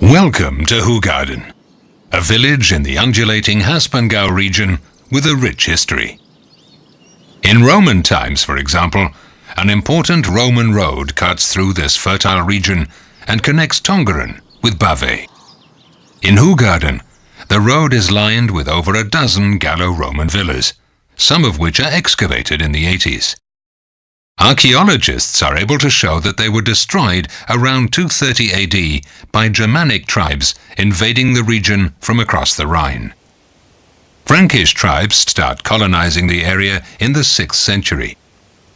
Welcome to Hoegaarden, a village in the undulating Haspengouw region with a rich history. In Roman times, for example, an important Roman road cuts through this fertile region and connects Tongeren with Bavay. In Hoegaarden, the road is lined with over a dozen Gallo-Roman villas, some of which are excavated in the 80s. Archaeologists are able to show that they were destroyed around 230 AD by Germanic tribes invading the region from across the Rhine. Frankish tribes start colonizing the area in the 6th century,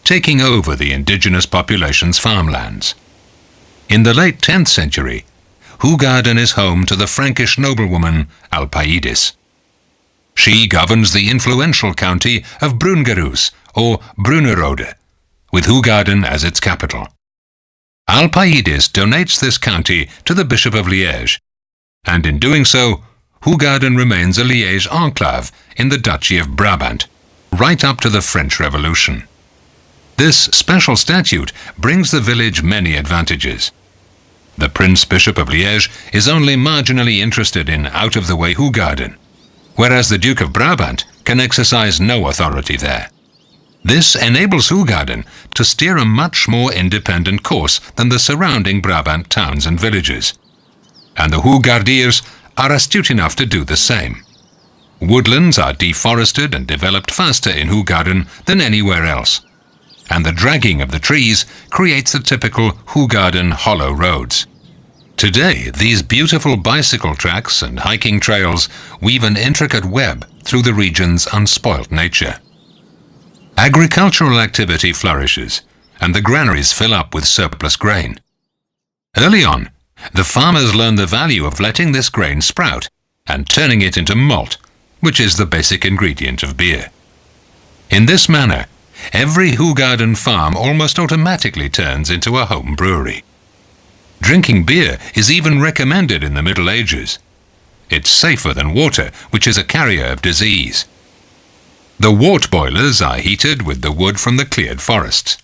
taking over the indigenous population's farmlands. In the late 10th century, Hoegaarden is home to the Frankish noblewoman Alpaidis. She governs the influential county of Brungerus, or Brunnerode, with Hoegaarden as its capital. Alpaidis donates this county to the Bishop of Liège, and in doing so, Hoegaarden remains a Liège enclave in the Duchy of Brabant, right up to the French Revolution. This special statute brings the village many advantages. The Prince Bishop of Liège is only marginally interested in out-of-the-way Hoegaarden, whereas the Duke of Brabant can exercise no authority there. This enables Hoegaarden to steer a much more independent course than the surrounding Brabant towns and villages. And the Hoegaardiers are astute enough to do the same. Woodlands are deforested and developed faster in Hoegaarden than anywhere else, and the dragging of the trees creates the typical Hoegaarden hollow roads. Today, these beautiful bicycle tracks and hiking trails weave an intricate web through the region's unspoilt nature. Agricultural activity flourishes, and the granaries fill up with surplus grain. Early on, the farmers learn the value of letting this grain sprout and turning it into malt, which is the basic ingredient of beer. In this manner, every Hoegaarden farm almost automatically turns into a home brewery. Drinking beer is even recommended in the Middle Ages. It's safer than water, which is a carrier of disease. The wort boilers are heated with the wood from the cleared forests.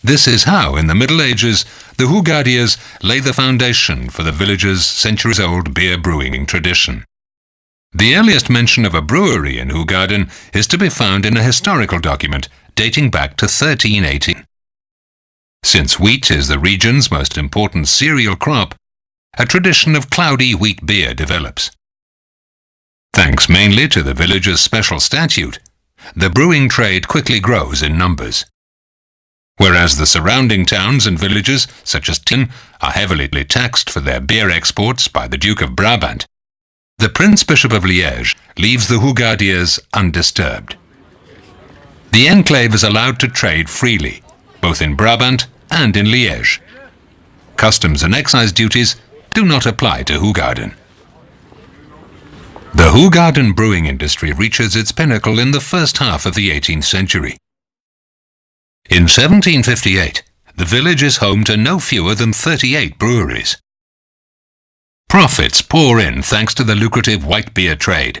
This is how, in the Middle Ages, the Hoegaardiers lay the foundation for the village's centuries-old beer brewing tradition. The earliest mention of a brewery in Hoegaarden is to be found in a historical document dating back to 1318. Since wheat is the region's most important cereal crop, a tradition of cloudy wheat beer develops. Thanks mainly to the village's special statute, the brewing trade quickly grows in numbers. Whereas the surrounding towns and villages, such as Tien, are heavily taxed for their beer exports by the Duke of Brabant, the Prince Bishop of Liège leaves the Hoegaardiers undisturbed. The enclave is allowed to trade freely, both in Brabant and in Liège. Customs and excise duties do not apply to Hoegaarden. The Hoegaarden brewing industry reaches its pinnacle in the first half of the 18th century. In 1758, the village is home to no fewer than 38 breweries. Profits pour in thanks to the lucrative white beer trade,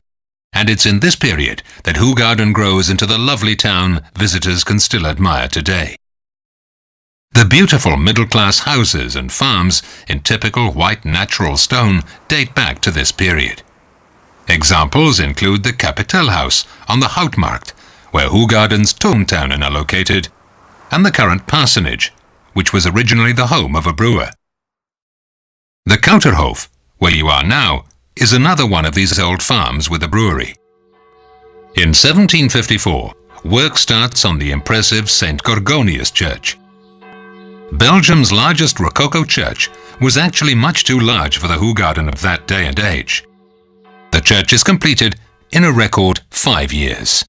and it's in this period that Hoegaarden grows into the lovely town visitors can still admire today. The beautiful middle-class houses and farms in typical white natural stone date back to this period. Examples include the Kapitelhuis on the Houtmarkt, where Hoegaarden's Toontuinen are located, and the current parsonage, which was originally the home of a brewer. The Kouterhof, where you are now, is another one of these old farms with a brewery. In 1754, work starts on the impressive St. Gorgonius Church. Belgium's largest Rococo church was actually much too large for the Hoegaarden of that day and age. The church is completed in a record 5 years.